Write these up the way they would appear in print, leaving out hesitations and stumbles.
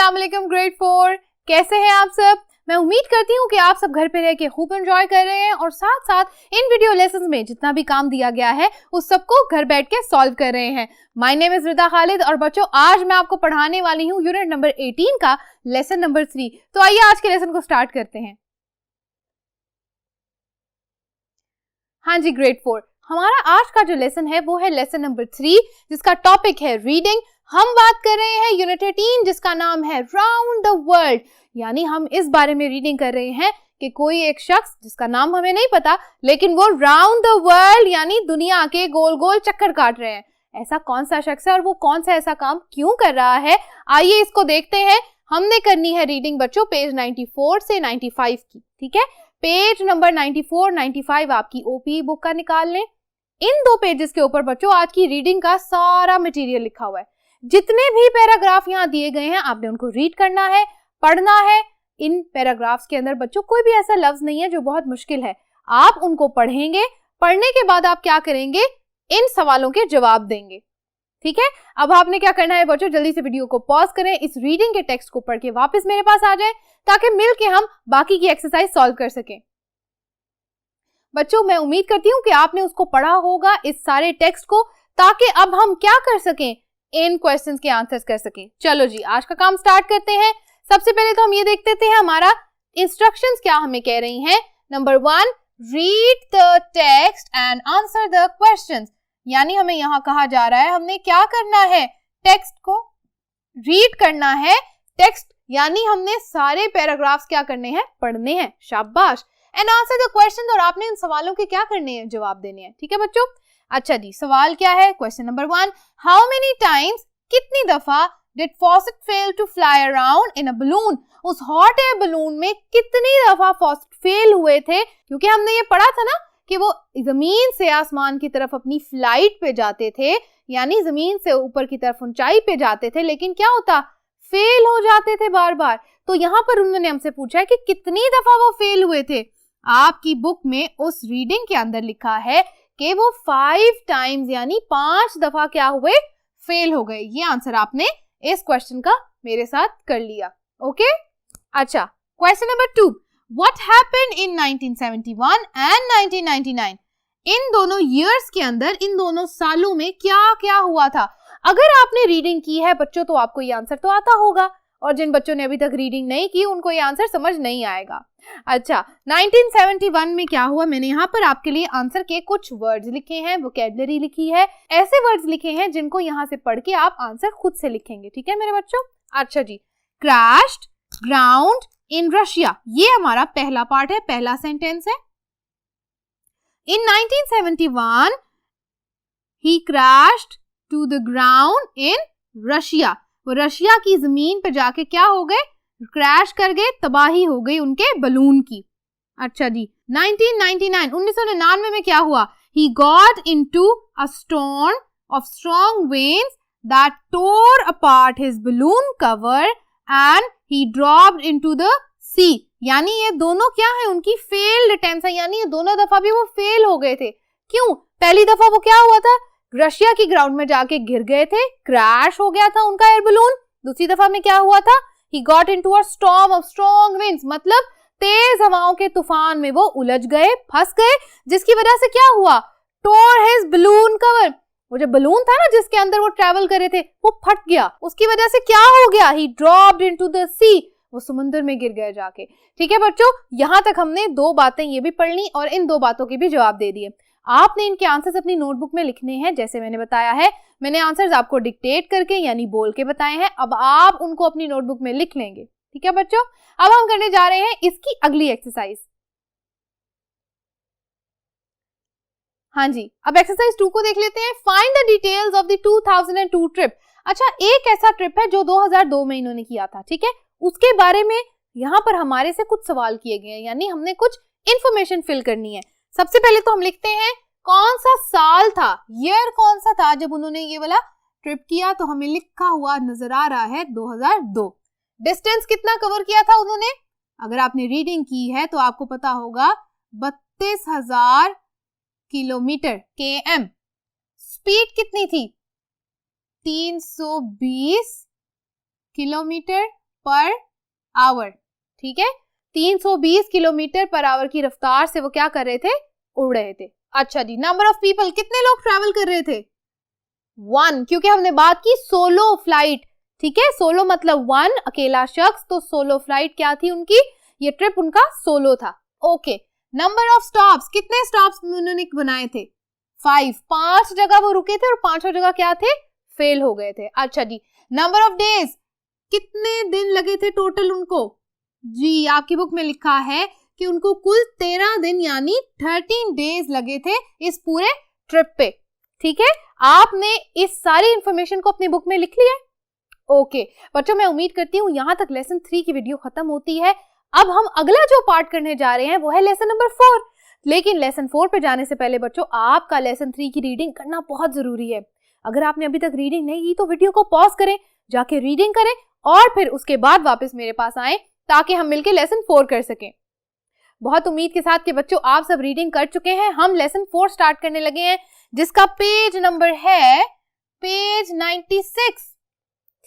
अस्सलाम वालेकुम ग्रेड 4। कैसे हैं आप सब? मैं उम्मीद करती हूँ कि आप सब घर पे रह के खूब एंजॉय कर रहे हैं और साथ साथ इन वीडियो लेसन्स में जितना भी काम दिया गया है उस सबको घर बैठ के सॉल्व कर रहे हैं। माय नेम इज रिदा खालिद और बच्चों आज मैं आपको पढ़ाने वाली हूँ यूनिट नंबर 18 का लेसन नंबर 3। तो आइए आज के लेसन को स्टार्ट करते हैं। हाँ जी ग्रेड 4, हमारा आज का जो लेसन है वो है लेसन नंबर 3 जिसका टॉपिक है रीडिंग। हम बात कर रहे हैं यूनिट 18 जिसका नाम है राउंड द वर्ल्ड, यानी हम इस बारे में रीडिंग कर रहे हैं कि कोई एक शख्स जिसका नाम हमें नहीं पता लेकिन वो राउंड द वर्ल्ड यानी दुनिया के गोल गोल चक्कर काट रहे हैं। ऐसा कौन सा शख्स है और वो कौन सा ऐसा काम क्यों कर रहा है, आइए इसको देखते हैं। हमने करनी है रीडिंग बच्चों पेज 94 से 95 की, ठीक है। पेज नंबर 94, 95 आपकी ओपी बुक का निकाल लें। इन दो पेजेस के ऊपर बच्चों आज की रीडिंग का सारा मटेरियल लिखा हुआ है। जितने भी पैराग्राफ यहाँ दिए गए हैं आपने उनको रीड करना है, पढ़ना है। इन पैराग्राफ्स के अंदर बच्चों कोई भी ऐसा लफ्ज नहीं है जो बहुत मुश्किल है। आप उनको पढ़ेंगे, पढ़ने के बाद आप क्या करेंगे, इन सवालों के जवाब देंगे, ठीक है। अब आपने क्या करना है बच्चों, जल्दी से वीडियो को पॉज करें, इस रीडिंग के टेक्स्ट को पढ़ के वापस मेरे पास आ जाए ताकि मिलके हम बाकी की एक्सरसाइज सॉल्व कर सकें। बच्चों मैं उम्मीद करती हूँ कि आपने उसको पढ़ा होगा इस सारे टेक्स्ट को, ताकि अब हम क्या कर सकें, इन क्वेश्चंस के आंसर्स कर सकें। चलो जी आज का काम स्टार्ट करते हैं। सबसे पहले तो हम ये देखते थे हमारा इंस्ट्रक्शंस क्या हमें कह रही हैं। Number 1, read the text and answer the questions, यानी हमें यहाँ कहा जा रहा है हमने क्या करना है, टेक्स्ट को रीड करना है। टेक्स्ट यानी हमने सारे पैराग्राफ्स क्या करने हैं, पढ़ने हैं, शाबाश। एंड आंसर द क्वेश्चन, और आपने इन सवालों के क्या करने हैं, जवाब देने हैं, ठीक है बच्चों। अच्छा जी सवाल क्या है, question number 1, how many times, कितनी दफा did Fossett fail to fly around in a balloon, उस हॉट एयर बलून में कितनी दफा फॉसेट फेल हुए थे। क्योंकि हमने ये पढ़ा था ना कि वो जमीन से आसमान की तरफ अपनी फ्लाइट पे जाते थे, यानी जमीन से ऊपर की तरफ ऊंचाई पे जाते थे, लेकिन क्या होता, फेल हो जाते थे बार बार। तो यहाँ पर उन्होंने हमसे पूछा है कि कितनी दफा वो फेल हुए थे। आपकी बुक में उस रीडिंग के अंदर लिखा है कि वो 5 टाइम्स यानी 5 दफा क्या हुए, फेल हो गए। ये आंसर आपने इस क्वेश्चन का मेरे साथ कर लिया, ओके। अच्छा question number 2, what happened in 1971 and 1999, इन दोनों ईयर्स के अंदर, इन दोनों सालों में क्या क्या हुआ था। अगर आपने रीडिंग की है बच्चों तो आपको ये आंसर तो आता होगा, और जिन बच्चों ने अभी तक रीडिंग नहीं की उनको ये आंसर समझ नहीं आएगा। अच्छा 1971 में क्या हुआ, मैंने यहाँ पर आपके लिए आंसर के कुछ वर्ड्स लिखे हैं, वोकैबुलरी लिखी है, ऐसे वर्ड्स लिखे हैं जिनको यहाँ से पढ़ के आप आंसर खुद से लिखेंगे, ठीक है मेरे बच्चों। अच्छा जी, क्रैश्ड ग्राउंड इन रशिया, ये हमारा पहला पार्ट है, पहला सेंटेंस है। In 1971 he crashed to the ground in Russia, वो रशिया की जमीन पे जाके क्या हो गए, क्रैश कर गए, तबाही हो गई उनके बलून की। अच्छा जी 1999 में क्या हुआ, he got into a storm of strong winds that tore apart his balloon cover and he dropped into the sea, यानी ये दोनों क्या है, उनकी फेल्ड अटेम्प्ट्स है, यानी ये दोनों दफा भी वो फेल हो गए थे। क्यों, पहली दफा वो क्या हुआ था, रशिया की ग्राउंड में जाके गिर गए थे, क्रैश हो गया था उनका एयर बलून। दूसरी दफा में क्या हुआ था, he got into a storm of strong winds, मतलब तेज हवाओं के तूफान में वो उलझ गए, फंस गए, जिसकी वजह से क्या हुआ, tore his balloon cover, वो जो बलून था ना जिसके अंदर वो ट्रेवल कर रहे थे वो फट गया, उसकी वजह से क्या हो गया, he dropped into the sea, वो समुद्र में गिर गए जाके। ठीक है बच्चों, यहाँ तक हमने 2 बातें ये भी पढ़ ली और इन 2 बातों के भी जवाब दे दिए। आपने इनके आंसर्स अपनी नोटबुक में लिखने हैं, जैसे मैंने बताया है। मैंने आंसर्स आपको डिक्टेट करके यानी बोल के बताए हैं, अब आप उनको अपनी नोटबुक में लिख लेंगे, ठीक है बच्चों। अब हम करने जा रहे हैं इसकी अगली एक्सरसाइज। हाँ जी, अब एक्सरसाइज 2 को देख लेते हैं। Find the details of the 2002 trip. अच्छा, एक ऐसा ट्रिप है जो 2002 में इन्होंने किया था, ठीक है, उसके बारे में यहाँ पर हमारे से कुछ सवाल किए गए हैं, यानी हमने कुछ इंफॉर्मेशन फिल करनी है। सबसे पहले तो हम लिखते हैं कौन सा साल था, ईयर कौन सा था जब उन्होंने ये वाला ट्रिप किया, तो हमें लिखा हुआ नजर आ रहा है 2002। डिस्टेंस कितना कवर किया था उन्होंने, अगर आपने रीडिंग की है तो आपको पता होगा 32,000 किलोमीटर km। स्पीड कितनी थी, 320 किलोमीटर पर आवर, ठीक है, 320 किलोमीटर पर आवर की रफ्तार से वो क्या कर रहे थे, उड़ रहे थे। अच्छा जी, नंबर ऑफ पीपल, कितने लोग ट्रैवल कर रहे थे, 1, क्योंकि हमने बात की सोलो फ्लाइट, ठीक है, सोलो मतलब 1, अकेला शख्स, तो सोलो फ्लाइट क्या थी उनकी, ये ट्रिप उनका सोलो था। ओके, नंबर ऑफ स्टॉप्स, कितने स्टॉप्स उन्होंने बनाए थे, 5 जगह वो रुके थे और 5 जगह क्या थे, फेल हो गए थे। अच्छा जी, नंबर ऑफ डेज, कितने दिन लगे थे टोटल उनको, जी आपकी बुक में लिखा है कि उनको कुल 13 दिन यानी 13 डेज लगे थे इस पूरे ट्रिप पे, ठीक है। आपने इस सारी इंफॉर्मेशन को अपनी बुक में लिख लिया है। ओके बच्चों, मैं उम्मीद करती हूँ यहाँ तक लेसन 3 की वीडियो खत्म होती है। अब हम अगला जो पार्ट करने जा रहे हैं वो है लेसन नंबर 4। लेकिन लेसन 4 पे जाने से पहले बच्चों, आपका लेसन 3 की रीडिंग करना बहुत जरूरी है। अगर आपने अभी तक रीडिंग नहीं की तो वीडियो को पॉज करें, जाके रीडिंग करें और फिर उसके बाद वापस मेरे पास आए ताकि हम मिलकर लेसन 4 कर सकें। बहुत उम्मीद के साथ कि बच्चों आप सब रीडिंग कर चुके हैं। हम लेसन 4 स्टार्ट करने लगे हैं जिसका पेज नंबर है पेज 96,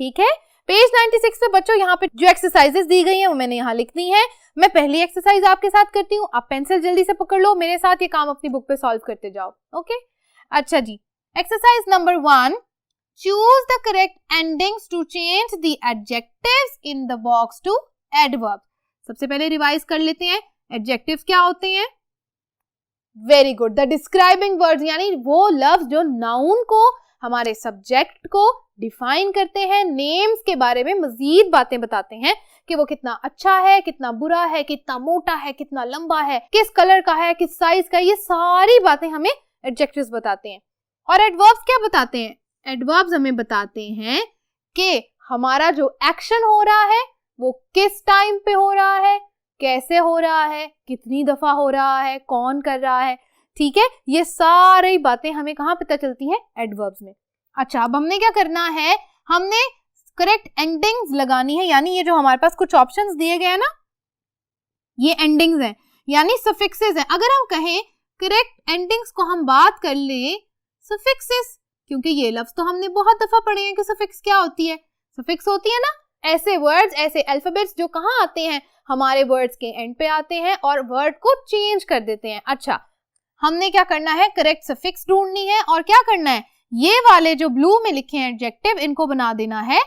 ठीक है। पेज 96 पे बच्चों यहाँ पे जो एक्सरसाइजेस दी गई हैं वो मैंने यहाँ लिख दी हैं। मैं पहली एक्सरसाइज आपके साथ करती हूँ, आप पेंसिल जल्दी से पकड़ लो, मेरे साथ ये काम अपनी बुक पे सॉल्व करते जाओ। ओके अच्छा जी, exercise number 1, choose the correct endings to change the adjectives in the box to adverb. सबसे पहले रिवाइज कर लेते हैं, एडजेक्टिव्स क्या होते हैं, very good, the describing words, यानी वो लफ्ज जो नाउन को, हमारे सब्जेक्ट को डिफाइन करते हैं, नेम्स के बारे में मजीद बातें बताते हैं कि वो कितना अच्छा है, कितना बुरा है, कितना मोटा है, कितना लंबा है, किस कलर का है, किस साइज का, ये सारी बातें हमें एडजेक्टिव्स बताते हैं। और एडवर्ब्स क्या बताते हैं, एडवर्ब्स हमें बताते हैं कि हमारा जो एक्शन हो रहा है वो किस टाइम पे हो रहा है, कैसे हो रहा है, कितनी दफा हो रहा है, कौन कर रहा है, ठीक है। ये सारी बातें हमें कहाँ पता चलती हैं, एडवर्ब्स में। अच्छा, अब हमने क्या करना है, हमने करेक्ट एंडिंग्स लगानी है, यानी ये जो हमारे पास कुछ ऑप्शंस दिए गए हैं ना, ये एंडिंग्स हैं यानी सफिक्सेस हैं। अगर हम कहें करेक्ट एंडिंग्स को हम बात कर ले सफिक्सेस, क्योंकि ये लफ्ज तो हमने बहुत दफा पढ़े हैं कि सफिक्स क्या होती है, सफिक्स होती है ना ऐसे वर्ड्स, ऐसे अल्फाबेट्स जो कहाँ आते हैं, हमारे वर्ड्स के एंड पे आते हैं और वर्ड को चेंज कर देते हैं। अच्छा, हमने क्या करना है, करेक्ट सफिक्स ढूंढनी है और क्या करना है, ये वाले जो ब्लू में लिखे हैं एडजेक्टिव, इनको बना देना है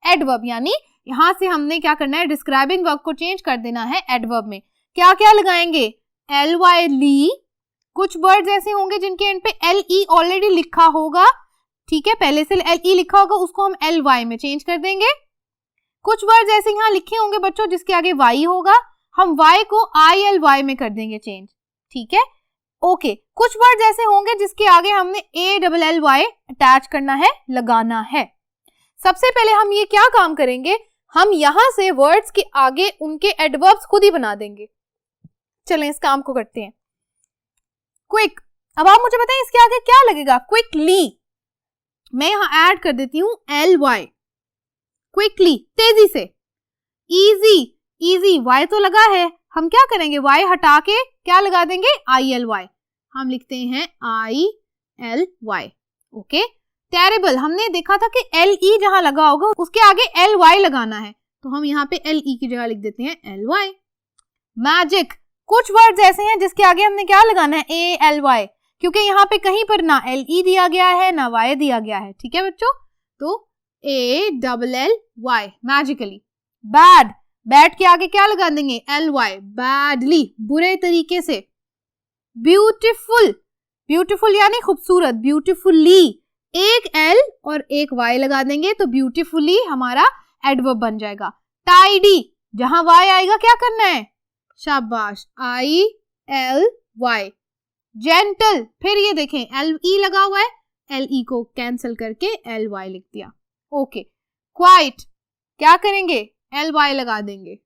एडवर्ब, यानी यहां से हमने क्या करना है, डिस्क्राइबिंग वर्ब को चेंज कर देना है एडवर्ब में। क्या क्या लगाएंगे, ly ली, कुछ वर्ड्स ऐसे होंगे जिनके एंड पे le ऑलरेडी लिखा होगा, ठीक है, पहले से le लिखा होगा, उसको हम ly में चेंज कर देंगे। कुछ वर्ड्स ऐसे यहाँ लिखे होंगे बच्चों जिसके आगे y होगा, हम y को ILY में कर देंगे चेंज, ठीक है। ओके, कुछ वर्ड्स ऐसे होंगे जिसके आगे हमने ALLY अटैच करना है, लगाना है। सबसे पहले हम ये क्या काम करेंगे, हम यहां से वर्ड्स के आगे उनके एडवर्ब्स खुद ही बना देंगे। चलें इस काम को करते हैं। क्विक, अब आप मुझे बताएं इसके आगे क्या लगेगा, क्विकली, मैं यहां ऐड कर देती हूं LY, क्विकली, तेजी से। इजी, इजी, y तो लगा है, हम क्या करेंगे, y हटा के क्या लगा देंगे, ILY, हम लिखते हैं ILY। ओके, टेरेबल, हमने देखा था कि LE जहां लगा होगा उसके आगे LY लगाना है, तो हम यहाँ पे LE की जगह लिख देते हैं LY। मैजिक, कुछ वर्ड्स ऐसे हैं जिसके आगे हमने क्या लगाना है, ALY, क्योंकि यहाँ पे कहीं पर ना LE दिया गया है ना Y दिया गया है, ठीक है बच्चों, तो ALLY, मैजिकली। बैड, बैड के आगे क्या लगा देंगे, LY, बैडली, बुरे तरीके से। ब्यूटीफुल, ब्यूटीफुल यानी खूबसूरत, ब्यूटीफुली, एक L और एक Y लगा देंगे तो ब्यूटीफुली हमारा एडवर्ब बन जाएगा। टाइडी, जहां Y आएगा क्या करना है, शाबाश, ILY। जेंटल, फिर ये देखें LE लगा हुआ है, LE को कैंसिल करके LY लिख दिया। ओके, क्वाइट, क्या करेंगे, LY लगा देंगे।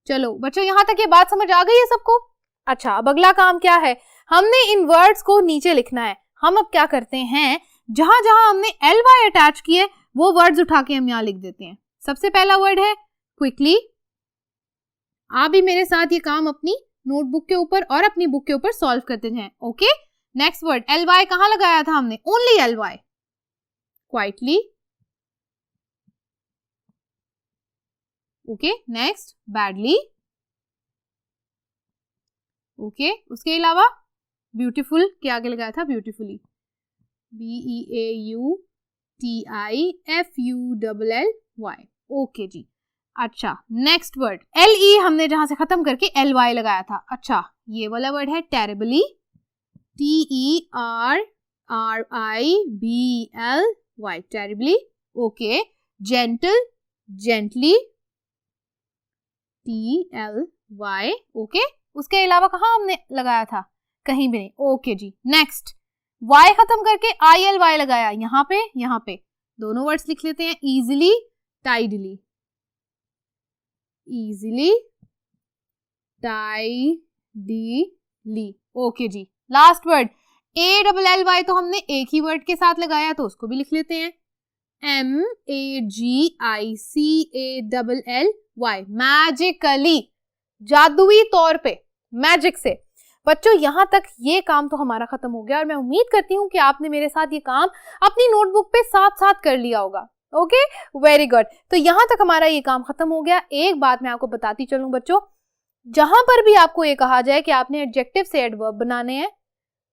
चलो बच्चों, यहां तक ये बात समझ आ गई है सबको। अच्छा, अब अगला काम क्या है, हमने इन वर्ड्स को नीचे लिखना है। हम अब क्या करते हैं, जहां जहां हमने LY अटैच किए वो वर्ड्स उठा के हम यहाँ लिख देते हैं। सबसे पहला वर्ड है क्विकली, आप भी मेरे साथ ये काम अपनी नोटबुक के ऊपर और अपनी बुक के ऊपर सॉल्व करते हैं। ओके, नेक्स्ट वर्ड LY कहाँ लगाया था हमने, only LY, quietly, okay next badly, okay उसके अलावा ब्यूटीफुल के आगे लगाया था ब्यूटीफुली, BEAUTIFULLY, ओके जी। अच्छा नेक्स्ट वर्ड LE हमने जहां से खत्म करके LY लगाया था। अच्छा ये वाला वर्ड है terribly, TERRIBLY, terribly, okay. Gentle, gently, TLY, okay. उसके अलावा कहाँ हमने लगाया था? कहीं भी नहीं, ओके जी। नेक्स्ट Y खत्म करके ILY लगाया, यहाँ पे दोनों वर्ड्स लिख लेते हैं, easily, tidily, easily, tidily, okay जी। लास्ट वर्ड ALLY तो हमने एक ही वर्ड के साथ लगाया तो उसको भी लिख लेते हैं, MAGICALLY, मैजिकली, जादुई तौर पे, मैजिक से। बच्चों यहाँ तक ये काम तो हमारा खत्म हो गया और मैं उम्मीद करती हूँ कि आपने मेरे साथ ये काम अपनी नोटबुक पे साथ साथ कर लिया होगा। Okay very good. तो यहाँ तक हमारा ये काम खत्म हो गया। एक बात मैं आपको बताती चलूं बच्चों, जहां पर भी आपको ये कहा जाए कि आपने एडजेक्टिव से एडवर्ब बनाने हैं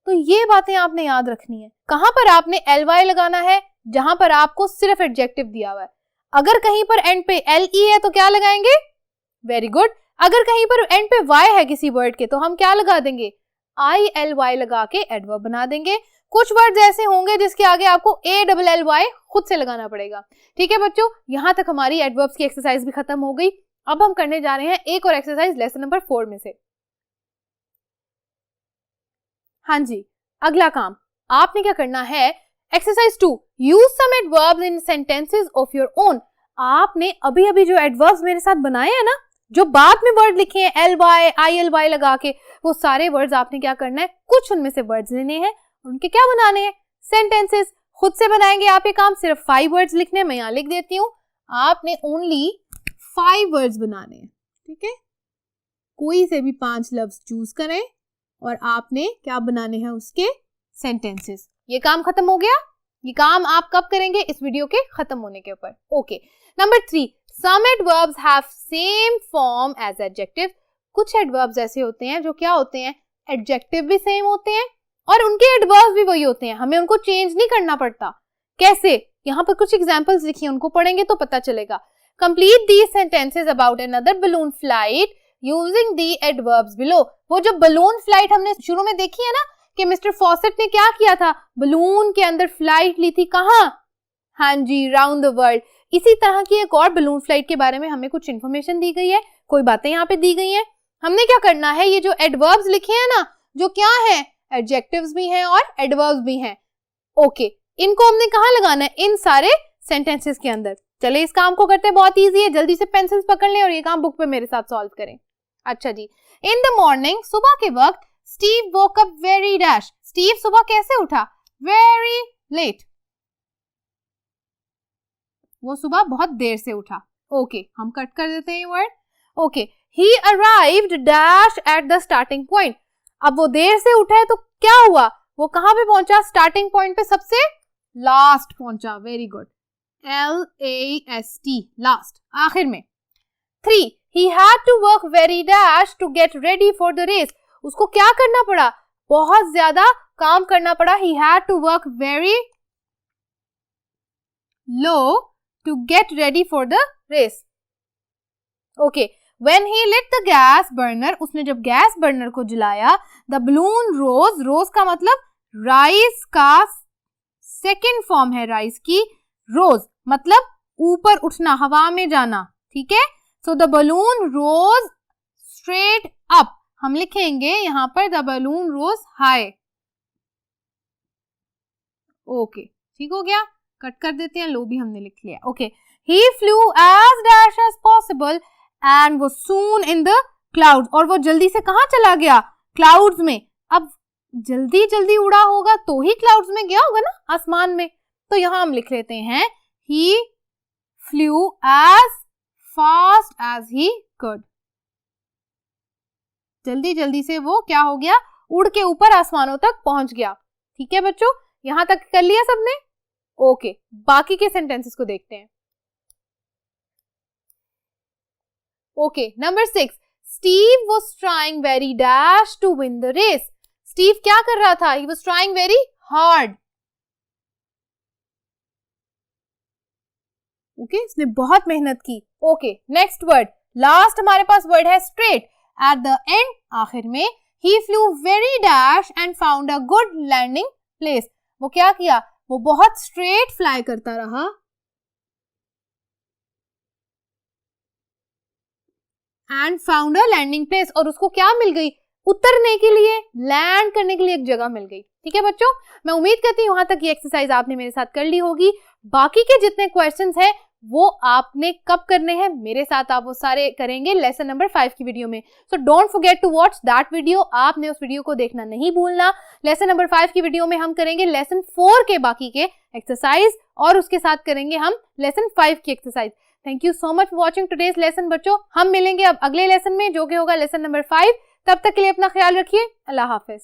तो ये बातें आपने याद रखनी है। कहां पर आपने LY लगाना है? जहां पर आपको सिर्फ एडजेक्टिव दिया हुआ है। अगर कहीं पर एंड पे LE है तो क्या लगाएंगे? Very good. अगर कहीं पर एंड पे Y है किसी वर्ड के तो हम क्या लगा देंगे? ILY लगा के एडवर्ब बना देंगे। कुछ वर्ड्स ऐसे होंगे जिसके आगे आपको ALLY खुद से लगाना पड़ेगा। ठीक है बच्चों, यहां तक हमारी एडवर्ब्स की एक्सरसाइज भी खत्म हो गई। अब हम करने जा रहे हैं एक और एक्सरसाइज लेसन नंबर 4 में से। हाँ जी, अगला काम आपने क्या करना है, exercise 2, use some adverbs in sentences of your own. आपने अभी अभी जो एडवर्ब्स मेरे साथ बनाए हैं ना, जो बाद में वर्ड लिखे हैं LY ILY लगा के, वो सारे वर्ड्स आपने क्या करना है, कुछ उनमें से वर्ड्स लेने हैं, उनके क्या बनाने हैं, सेंटेंसेस। खुद से बनाएंगे आप ये काम, सिर्फ 5 वर्ड्स लिखने हैं। मैं यहाँ लिख देती हूँ, आपने ओनली 5 वर्ड्स बनाने हैं। ठीक है, कोई से भी 5 लफ्ज चूज करें और आपने क्या बनाने हैं, उसके सेंटेंसेस। ये काम खत्म हो गया। ये काम आप कब करेंगे? इस वीडियो के खत्म होने के ऊपर। Okay number 3, some adverbs have same form as adjective. कुछ एडवर्ब्स ऐसे होते हैं जो क्या होते हैं, एडजेक्टिव भी सेम होते हैं और उनके एडवर्ब्स भी वही होते हैं, हमें उनको चेंज नहीं करना पड़ता। कैसे? यहाँ पर कुछ एग्जांपल्स लिखी हैं, उनको पढ़ेंगे तो पता चलेगा। Complete these sentences about another balloon flight using the adverbs below. वो जो बलून फ्लाइट हमने शुरू में देखी है ना कि मिस्टर फॉसेट ने क्या किया था, बलून के अंदर फ्लाइट ली थी, कहाँ? हाँ जी, राउंड द वर्ल्ड। इसी तरह की एक और बलून फ्लाइट के बारे में हमें कुछ इन्फॉर्मेशन दी गई है, कोई बातें यहाँ पे दी गई हैं। हमने क्या करना है, ये जो एडवर्ब्स लिखे हैं ना, जो क्या है, एडजेक्टिव्स भी हैं और एडवर्ब्स भी हैं। ओके, इनको हमने कहाँ लगाना है, इन सारे सेंटेंसेस के अंदर। चले इस काम को करते हैं, बहुत ईजी है। जल्दी से पेंसिल्स पकड़ लें और ये काम बुक पे मेरे साथ सॉल्व करें। अच्छा जी, इन द मॉर्निंग, सुबह के वक्त, Steve woke up very dash. Steve सुबह कैसे उठा? Very late. वो सुबह बहुत देर से उठा। ओके, हम कट कर देते हैं ये word. Okay, he arrived dash at the starting point. अब वो देर से उठा है तो क्या हुआ, वो कहां पे पहुंचा? स्टार्टिंग पॉइंट पे सबसे लास्ट पहुंचा। वेरी गुड, LAST, लास्ट, आखिर में। 3, he had to work very dash to get ready for the race. उसको क्या करना पड़ा? बहुत ज्यादा काम करना पड़ा। He had to work very low to get ready for the race. Okay, when he lit the gas burner, उसने जब गैस बर्नर को जलाया, the balloon rose, rose का मतलब राइस का सेकेंड फॉर्म है, राइस की, रोज मतलब ऊपर उठना, हवा में जाना। ठीक है, so the balloon rose straight up. हम लिखेंगे यहाँ पर the balloon rose high. Okay, ठीक हो गया, कट कर देते हैं, लो भी हमने लिख लिया। Okay, he flew as dash as possible and was soon in the clouds. और वो जल्दी से कहाँ चला गया? क्लाउड्स में। अब जल्दी जल्दी उड़ा होगा तो ही क्लाउड्स में गया होगा ना, आसमान में। तो यहाँ हम लिख लेते हैं he flew as fast as he could. जल्दी जल्दी से वो क्या हो गया, उड़ के ऊपर आसमानों तक पहुंच गया। ठीक है बच्चों, यहां तक कर लिया सबने? ओके, बाकी के सेंटेंसेस को देखते हैं। Okay, number 6, Steve was trying very dash to win the race. Steve क्या कर रहा था? He was trying very hard. Okay, इसने बहुत मेहनत की. ओके, नेक्स्ट वर्ड, लास्ट हमारे पास वर्ड है straight. At the end, आखिर में, he flew very dash and found a good landing place. वो क्या किया? वो बहुत स्ट्रेट फ्लाई करता रहा and found a landing place, और उसको क्या मिल गई? उतरने के लिए, लैंड करने के लिए एक जगह मिल गई. ठीक है बच्चों, मैं उम्मीद करती हूँ यहाँ तक ये एक्सरसाइज आपने मेरे साथ कर ली होगी. बाकी के जितने क्वेश्चंस हैं वो आपने कब करने हैं मेरे साथ, आप वो सारे करेंगे लेसन नंबर 5 की वीडियो में. So don't forget to watch that video. आपने उस वीडियो को देखना नहीं भूलना. लेसन नंबर 5 की वीडियो में हम करेंगे लेसन 4 के बाकी के एक्सरसाइज, और उसके साथ करेंगे हम लेसन 5 की exercise. Thank you so much for watching today's lesson बच्चों. हम मिलेंगे अब अगले लेसन में जो कि होगा लेसन नंबर 5. तब तक के लिए अपना ख्याल रखिए. अल्लाह हाफिज.